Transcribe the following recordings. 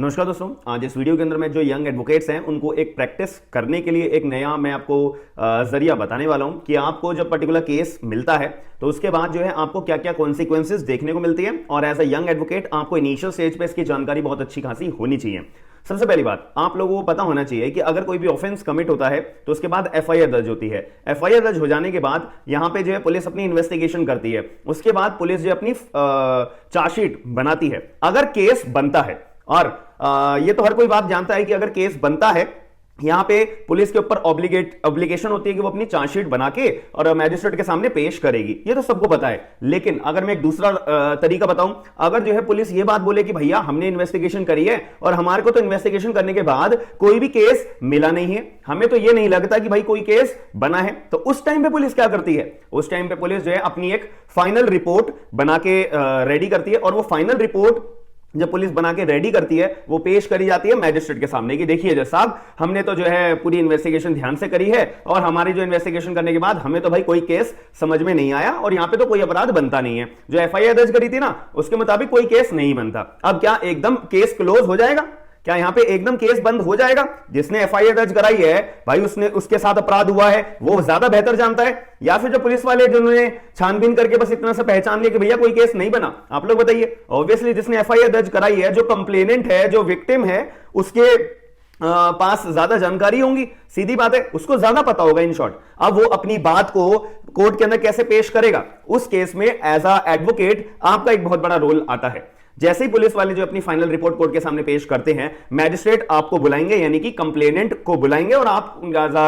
नमस्कार दोस्तों, आज इस वीडियो के अंदर मैं जो यंग एडवोकेट्स हैं उनको एक प्रैक्टिस करने के लिए एक नया मैं आपको जरिया बताने वाला हूं कि आपको जब पर्टिकुलर केस मिलता है तो उसके बाद जो है आपको क्या क्या कॉन्सिक्वेंसेस देखने को मिलती है। और एज अ यंग एडवोकेट आपको इनिशियल स्टेज पे इसकी जानकारी बहुत अच्छी खासी होनी चाहिए। सबसे पहली बात आप लोगों को पता होना चाहिए कि अगर कोई भी ऑफेंस कमिट होता है तो उसके बाद एफआईआर दर्ज होती है। एफआईआर दर्ज हो जाने के बाद यहां पे जो है पुलिस अपनी इन्वेस्टिगेशन करती है। उसके बाद पुलिस जो अपनी चार्जशीट बनाती है। अगर केस बनता है, और ये तो हर कोई बात जानता है कि अगर केस बनता है यहां पे पुलिस के ऊपर ऑब्लिगेशन होती है कि वो अपनी चार्जशीट बना के और मैजिस्ट्रेट के सामने पेश करेगी। ये तो सबको पता है। लेकिन अगर मैं एक दूसरा तरीका बताऊं, अगर जो है पुलिस ये बात बोले कि भैया हमने इन्वेस्टिगेशन करी है और हमारे को तो इन्वेस्टिगेशन करने के बाद कोई भी केस मिला नहीं है, हमें तो ये नहीं लगता कि भाई कोई केस बना है, तो उस टाइम पे पुलिस क्या करती है? उस टाइम पे पुलिस जो है अपनी एक फाइनल रिपोर्ट बना के रेडी करती है। और वो फाइनल रिपोर्ट जब पुलिस बना के रेडी करती है वो पेश करी जाती है मैजिस्ट्रेट के सामने कि देखिए जज साहब, हमने तो जो है पूरी इन्वेस्टिगेशन ध्यान से करी है और हमारी जो इन्वेस्टिगेशन करने के बाद हमें तो भाई कोई केस समझ में नहीं आया और यहां पे तो कोई अपराध बनता नहीं है। जो एफआईआर दर्ज करी थी ना उसके मुताबिक कोई केस नहीं बनता। अब क्या एकदम केस क्लोज हो जाएगा? क्या यहां पे एकदम केस बंद हो जाएगा? जिसने एफआईआर दर्ज कराई है भाई उसने उसके साथ अपराध हुआ है वो ज्यादा बेहतर जानता है, या फिर जो पुलिस वाले जिन्होंने छानबीन करके बस इतना सा पहचान लिया कि भैया कोई केस नहीं बना? आप लोग बताइए। ऑब्वियसली जिसने एफआईआर दर्ज कराई है, जो कंप्लेनेंट है, जो विक्टिम है, उसके पास ज्यादा जानकारी होंगी। सीधी बात है, उसको ज्यादा पता होगा इन शॉर्ट। अब वो अपनी बात को कोर्ट के अंदर कैसे पेश करेगा, उस केस में एज अ एडवोकेट आपका एक बहुत बड़ा रोल आता है। जैसे ही पुलिस वाले जो अपनी फाइनल रिपोर्ट कोर्ट के सामने पेश करते हैं, मैजिस्ट्रेट आपको बुलाएंगे, यानी कि कंप्लेनेंट को बुलाएंगे और आप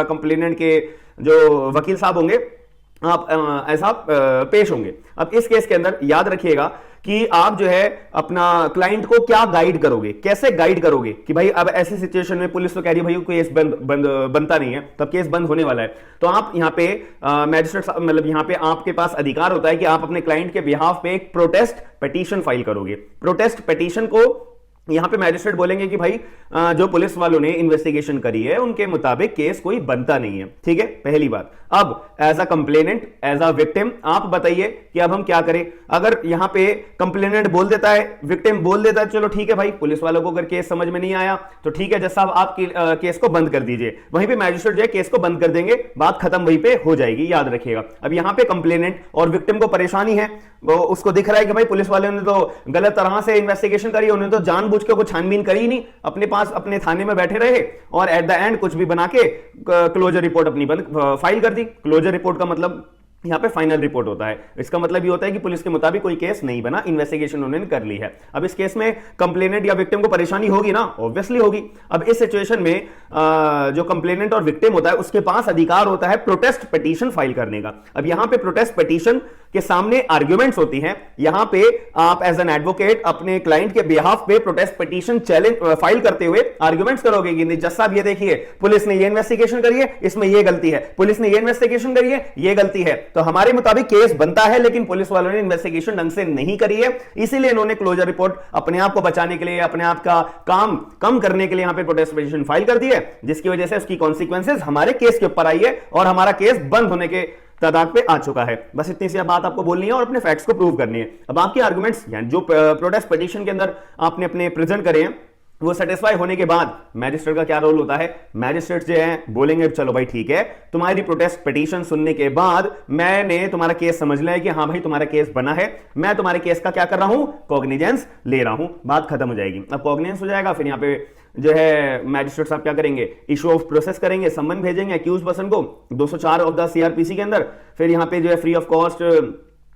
कंप्लेनेंट के जो वकील साहब होंगे आप ऐसा पेश होंगे। अब इस केस के अंदर याद रखिएगा कि आप जो है अपना क्लाइंट को क्या गाइड करोगे, कैसे गाइड करोगे कि भाई अब ऐसी सिचुएशन में पुलिस तो कह रही है भाई केस बनता नहीं है, तब केस बंद होने वाला है, तो आप यहां पे मैजिस्ट्रेट मतलब यहां पे आपके पास अधिकार होता है कि आप अपने क्लाइंट के बिहाफ पे एक प्रोटेस्ट पिटीशन फाइल करोगे। प्रोटेस्ट पिटीशन को यहां पे मैजिस्ट्रेट बोलेंगे कि भाई जो पुलिस वालों ने इन्वेस्टिगेशन करी है उनके मुताबिक केस कोई बनता नहीं है। ठीक है, पहली बात। अब as a complainant, as a victim आप बताइए कि अब हम क्या करें। अगर यहां पे कंप्लेनेंट बोल देता है, विक्टिम बोल देता है चलो ठीक है भाई पुलिस वालों को अगर केस समझ में नहीं आया तो ठीक है जज साहब आप केस को बंद कर दीजिए, वहीं पे मैजिस्ट्रेट जो है केस को बंद कर देंगे, बात खत्म वहीं पे हो जाएगी। याद रखिएगा। अब यहां पे कंप्लेनेंट और विक्टिम को परेशानी है, वो उसको दिख रहा है कि भाई पुलिस वालों ने तो गलत तरह से इन्वेस्टिगेशन करी, उन्होंने तो जानबूझ के कुछ छानबीन करी नहीं, अपने पास अपने थाने में बैठे रहे और एट द एंड कुछ भी बना के क्लोजर रिपोर्ट अपनी फाइल कर दी। क्लोजर रिपोर्ट का मतलब यहां पे फाइनल रिपोर्ट होता है। इसका मतलब ये होता है कि पुलिस के मुताबिक कोई केस नहीं बना, इन्वेस्टिगेशन उन्होंने कर ली है। अब इस केस में कंप्लेनेंट या विक्टिम को परेशानी होगी ना, ऑब्वियसली होगी। अब इस सिचुएशन में जो कंप्लेनेंट और विक्टिम होता है उसके पास अधिकार होता है प्रोटेस्ट पिटीशन फाइल करने का। अब यहां पे प्रोटेस्ट पिटीशन के सामने आर्ग्यूमेंट्स होती हैं। यहां पे आप एज एन एडवोकेट अपने क्लाइंट के बिहाफ पे प्रोटेस्ट पिटीशन चैलेंज फाइल करते हुए आर्ग्यूमेंट्स करोगे कि जज साहब ये देखिए पुलिस ने ये इन्वेस्टिगेशन करी है, इसमें ये गलती है, पुलिस ने ये इन्वेस्टिगेशन करी है, ये गलती है, तो हमारे मुताबिक केस बनता है लेकिन पुलिस वालों ने इन्वेस्टिगेशन ढंग से नहीं करी है, इसीलिए इन्होंने क्लोजर रिपोर्ट अपने आप को बचाने के लिए, अपने आप का काम कम करने के लिए यहां पे प्रोटेस्ट पिटीशन फाइल कर दी है, जिसकी वजह से उसकी कॉन्सिक्वेंसेज हमारे केस के ऊपर आई है और हमारा केस बंद होने के तादाद पे आ चुका है। बस इतनी सी बात आपको बोलनी है और अपने फैक्ट्स को प्रूव करनी है। अब आपके आर्गुमेंट्स यानी जो प्रोटेस्ट पिटीशन के अंदर आपने अपने प्रेजेंट करे हैं वो सेटिस्फाई होने के बाद मैजिस्ट्रेट का क्या रोल होता है? मैजिस्ट्रेट जो है बोलेंगे चलो भाई ठीक है, तुम्हारी प्रोटेस्ट पिटीशन सुनने के बाद मैंने तुम्हारा केस समझ लिया है कि हाँ भाई तुम्हारा केस बना है, मैं तुम्हारे केस का क्या कर रहा हूं? कॉग्निजेंस ले रहा हूं। बात खत्म हो जाएगी। अब कॉग्निजेंस हो जाएगा, फिर यहां पे जो है मैजिस्ट्रेट साहब क्या करेंगे? इशू ऑफ प्रोसेस करेंगे, सम्मन भेजेंगे अक्यूज पर्सन को 204 ऑफ द सीआरपीसी के अंदर। फिर यहां पे जो है फ्री ऑफ कॉस्ट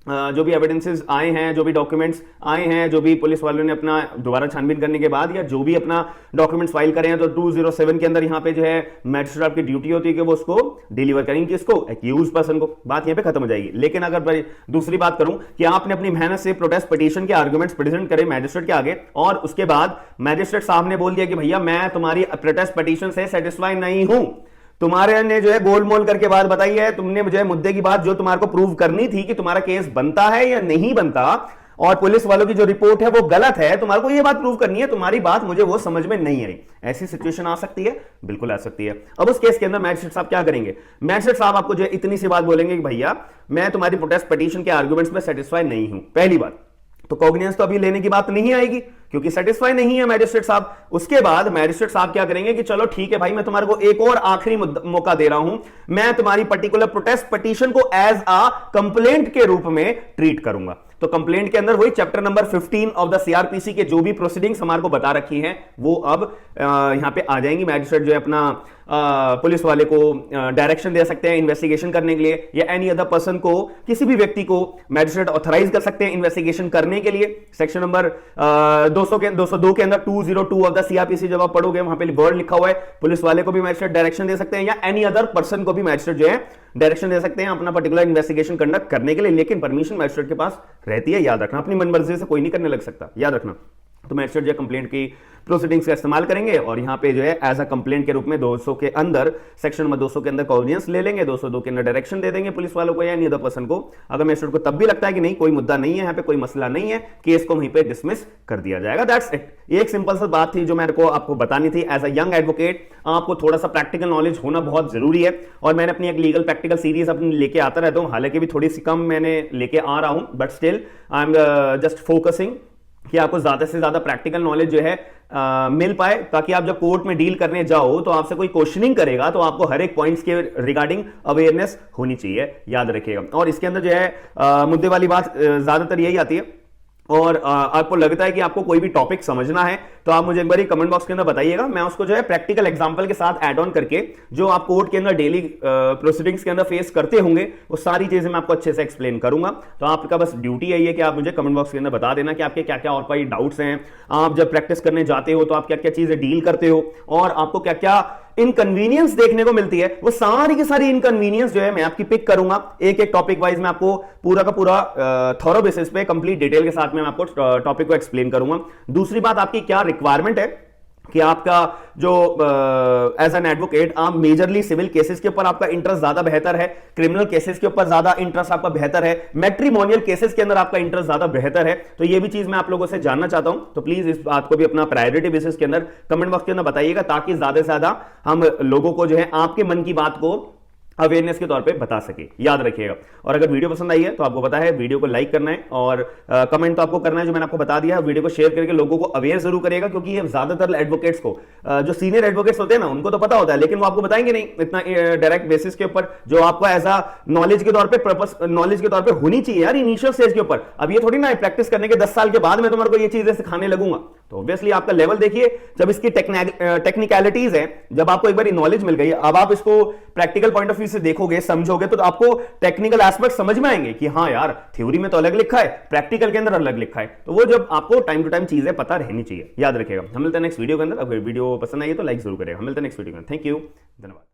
जो भी एविडेंसेस आए हैं, जो भी डॉक्यूमेंट्स आए हैं, जो भी पुलिस वालों ने अपना दोबारा छानबीन करने के बाद या जो भी अपना डॉक्यूमेंट्स फाइल करें हैं, तो 207 के अंदर यहां पे जो है मैजिस्ट्रेट आपकी ड्यूटी होती है कि वो उसको डिलीवर करेंगे, किसको? एक्यूज पर्सन को। बात यहां पे खत्म हो जाएगी। लेकिन अगर दूसरी बात करूं कि आपने अपनी मेहनत से प्रोटेस्ट पिटीशन के आर्गुमेंट्स प्रेजेंट करे मैजिस्ट्रेट के आगे और उसके बाद मैजिस्ट्रेट साहब ने बोल दिया कि भैया मैं तुम्हारी प्रोटेस्ट पिटीशन से सेटिस्फाई नहीं हूं, तुम्हारे ने जो है गोल मोल करके बात बताई है, तुमने मुझे मुद्दे की बात जो तुम्हारे को प्रूव करनी थी कि तुम्हारा केस बनता है या नहीं बनता, और पुलिस वालों की जो रिपोर्ट है वो गलत है, तुम्हारे को ये बात प्रूव करनी है, तुम्हारी बात मुझे वो समझ में नहीं आई। ऐसी सिचुएशन आ सकती है, बिल्कुल आ सकती है। अब उस केस के अंदर मैजिस्ट्रेट साहब क्या करेंगे? मैजिस्ट्रेट साहब आपको जो है इतनी सी बात बोलेंगे कि भैया मैं तुम्हारी प्रोटेस्ट पिटीशन के आर्गुमेंट्स में सेटिस्फाई नहीं हूं। पहली बात। तो कॉग्निजेंस तो अभी लेने की बात नहीं आएगी क्योंकि सेटिस्फाई नहीं है मैजिस्ट्रेट साहब। उसके बाद मैजिस्ट्रेट साहब क्या करेंगे कि चलो ठीक है भाई, मैं तुम्हारे को एक और आखिरी मौका दे रहा हूं, मैं तुम्हारी पर्टिकुलर प्रोटेस्ट पिटीशन को एज अ कंप्लेंट के रूप में ट्रीट करूंगा। तो कंप्लेंट के अंदर वही chapter number 15 of the CrPC के जो भी प्रोसीडिंग्स हमारे को बता रखी हैं वो अब यहां पे आ जाएंगी। मैजिस्ट्रेट जो है अपना पुलिस वाले को डायरेक्शन दे सकते हैं इन्वेस्टिगेशन करने के लिए, या एनी अदर पर्सन को, किसी भी व्यक्ति को मैजिस्ट्रेट ऑथराइज कर सकते हैं इन्वेस्टिगेशन करने के लिए। सेक्शन नंबर 202 के अंदर 202 ऑफ द सीआरपीसी जब आप पढ़ोगे वहां पे वर्ड लिखा हुआ है, पुलिस वाले को भी मैजिस्ट्रेट डायरेक्शन दे सकते हैं या एनी अदर पर्सन को भी मैजिस्ट्रेट जो है डायरेक्शन दे सकते हैं अपना पर्टिकुलर इन्वेस्टिगेशन कंडक्ट करने के लिए। लेकिन परमिशन मैजिस्ट्रेट के पास रहती है, याद रखना, अपनी मनमर्जी से कोई नहीं करने लग सकता, याद रखना। तो मैजिस्ट्रेट जो कंप्लेंट की प्रोसीडिंग्स का इस्तेमाल करेंगे और यहां पे जो है एज अ कंप्लेंट के रूप में 200 के अंदर, सेक्शन नंबर 200 के अंदर कॉग्निजेंस ले लेंगे, 202 के अंदर डायरेक्शन दे देंगे पुलिस वालों को या एनी अदर पर्सन को। अगर मैजिस्ट्रेट को तब भी लगता है कि नहीं कोई मुद्दा नहीं है, यहां पे कोई मसला नहीं है, केस को वहीं पे डिसमिस कर दिया जाएगा। That's it. ये एक सिंपल सी बात थी जो मेरे को आपको बतानी थी। एज अ यंग एडवोकेट आपको थोड़ा सा प्रैक्टिकल नॉलेज होना बहुत जरूरी है, और मैंने अपनी एक लीगल प्रैक्टिकल सीरीज अपनी लेके आता रहता हूं, हालांकि भी थोड़ी सी कम मैंने लेके आ रहा हूं, but still I am just focusing कि आपको ज्यादा से ज्यादा प्रैक्टिकल नॉलेज जो है मिल पाए, ताकि आप जब कोर्ट में डील करने जाओ तो आपसे कोई क्वेश्चनिंग करेगा तो आपको हर एक पॉइंट्स के रिगार्डिंग अवेयरनेस होनी चाहिए, याद रखिएगा। और इसके अंदर जो है मुद्दे वाली बात ज्यादातर यही आती है, और आपको लगता है कि आपको कोई भी टॉपिक समझना है तो आप मुझे एक बार कमेंट बॉक्स के अंदर बताइएगा, मैं उसको जो है प्रैक्टिकल एग्जांपल के साथ ऐड ऑन करके जो आप कोर्ट के अंदर डेली प्रोसीडिंग्स के अंदर फेस करते होंगे वो सारी चीजें मैं आपको अच्छे से एक्सप्लेन करूंगा। तो आपका बस ड्यूटी यही है कि आप मुझे कमेंट बॉक्स के अंदर बता देना कि आपके क्या क्या और कोई डाउट्स हैं, आप जब प्रैक्टिस करने जाते हो तो आप क्या क्या चीजें डील करते हो और आपको क्या क्या इनकन्वीनियंस देखने को मिलती है। वो सारी की सारी इनकन्वीनियंस जो है मैं आपकी पिक करूंगा, एक एक टॉपिक वाइज मैं आपको पूरा का पूरा थॉरो बेसिस पे कंप्लीट डिटेल के साथ में मैं आपको टॉपिक को एक्सप्लेन करूंगा। दूसरी बात, आपकी क्या रिक्वायरमेंट है कि आपका जो एज एन एडवोकेट आप मेजरली सिविल केसेस के ऊपर आपका इंटरेस्ट ज्यादा बेहतर है, क्रिमिनल केसेस के ऊपर ज्यादा इंटरेस्ट आपका बेहतर है, मैट्रिमोनियल केसेस के अंदर आपका इंटरेस्ट ज्यादा बेहतर है, तो ये भी चीज मैं आप लोगों से जानना चाहता हूं। तो प्लीज इस बात को भी अपना प्रायोरिटी बेसिस के अंदर कमेंट बॉक्स के अंदर बताइएगा, ताकि ज्यादा से ज्यादा हम लोगों को जो है आपके मन की बात को अवेयरनेस के तौर पे बता सके, याद रखिएगा। और अगर वीडियो पसंद आई है तो आपको पता है वीडियो को लाइक करना है और कमेंट तो आपको करना है जो मैंने आपको बता दिया है। वीडियो को शेयर करके लोगों को अवेयर जरूर करेगा, क्योंकि ये ज्यादातर एडवोकेट्स को जो सीनियर एडवोकेट्स होते हैं ना उनको तो पता होता है, लेकिन वो आपको बताएंगे नहीं इतना डायरेक्ट बेसिस के ऊपर जो आपको एज अ नॉलेज के तौर पर नॉलेज के तौर पर होनी चाहिए यार इनिशियल स्टेज के ऊपर। अब ये थोड़ी ना प्रैक्टिस करने के 10 साल के बाद मैं तुम्हारे को ये चीजें सिखाने लगूंगा, तो ऑब्वियसली आपका लेवल देखिए, जब इसकी टेक्निकलिटीज है, जब आपको एक बार नॉलेज मिल गई, अब आप इसको प्रैक्टिकल पॉइंट ऑफ व्यू से देखोगे समझोगे तो आपको टेक्निकल एस्पेक्ट समझ में आएंगे कि हाँ यार थ्योरी में तो अलग लिखा है, प्रैक्टिकल के अंदर अलग लिखा है। तो वो जब आपको टाइम टू टाइम चीजें पता रहनी चाहिए, याद रखिएगा। हम मिलते हैं नेक्स्ट वीडियो के अंदर। अगर वीडियो पसंद आई तो लाइक जरूर करेगा। हम मिलते हैं नेक्स्ट वीडियो के अंदर। थैंक यू, धन्यवाद।